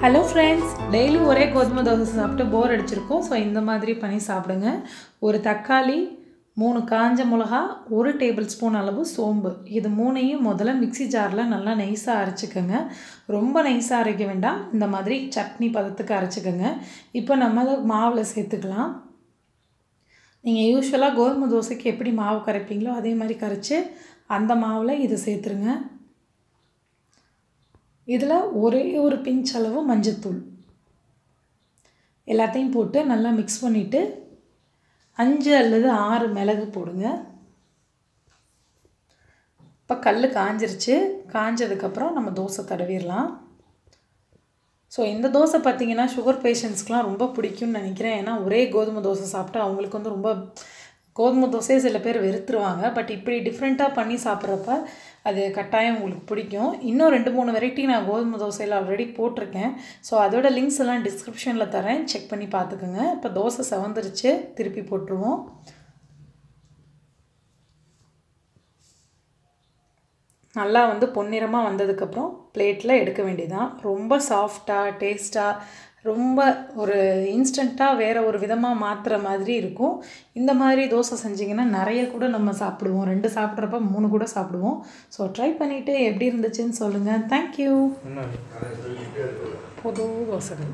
Hello friends, daily ஒரே கோதுமை தோசை சாப்பிட்டு போர் அடிச்சிருக்கோம். ஸோ இந்த மாதிரி பண்ணி சாப்பிடுங்க. ஒரு தக்காளி, 3 காஞ்ச மிளகா, 1 டேபிள் ஸ்பூன் அளவு சோம்பு, இது 3ஐயும் முதல்ல மிக்ஸி ஜாரில் நல்லா நைஸாக அரைச்சிக்கோங்க. ரொம்ப நைஸாக அரைக்க வேண்டாம், இந்த மாதிரி சட்னி பதத்துக்கு அரைச்சிக்கோங்க. இப்போ நம்ம மாவில் சேர்த்துக்கலாம். நீங்கள் யூஸ்வலாக கோதுமை தோசைக்கு எப்படி மாவு கரைப்பீங்களோ அதே மாதிரி கரைச்சி அந்த மாவில் இதை சேர்த்துருங்க. இதில் ஒரே ஒரு பிஞ்ச் அளவு மஞ்சத்தூள் எல்லாத்தையும் போட்டு நல்லா மிக்ஸ் பண்ணிவிட்டு 5 அல்லது 6 மிளகு போடுங்க. இப்போ கல் காஞ்சிருச்சு. காஞ்சதுக்கப்புறம் நம்ம தோசை தடவிடலாம். ஸோ இந்த தோசை பார்த்திங்கன்னா சுகர் பேஷண்ட்ஸ்க்கெலாம் ரொம்ப பிடிக்கும்னு நினைக்கிறேன். ஏன்னா ஒரே கோதுமை தோசை சாப்பிட்டா அவங்களுக்கு வந்து ரொம்ப கோதுமை தோசையை சில பேர் வெறுத்துருவாங்க. பட் இப்படி டிஃப்ரெண்ட்டாக பண்ணி சாப்பிட்றப்ப அது கட்டாயம் உங்களுக்கு பிடிக்கும். இன்னும் 2-3 வெரைட்டி நான் கோதுமை தோசையில் ஆல்ரெடி போட்டிருக்கேன். ஸோ அதோட லிங்க்ஸ் எல்லாம் டிஸ்கிரிப்ஷனில் தரேன், செக் பண்ணி பார்த்துக்குங்க. இப்போ தோசை செவந்துருச்சு, திருப்பி போட்டுருவோம். நல்லா வந்து பொன்னிறமாக வந்ததுக்கப்புறம் பிளேட்டில் எடுக்க வேண்டியதான். ரொம்ப சாஃப்டாக டேஸ்ட்டாக ரொம்ப ஒரு இன்ஸ்டண்ட்டாக வேறு ஒரு விதமாக மாற்றுற மாதிரி இருக்கும். இந்த மாதிரி தோசை செஞ்சிங்கன்னா நிறைய கூட நம்ம சாப்பிடுவோம். 2 சாப்பிட்றப்ப 3 கூட சாப்பிடுவோம். ஸோ ட்ரை பண்ணிவிட்டு எப்படி இருந்துச்சுன்னு சொல்லுங்கள். தேங்க்யூ. புது தோசைகள்.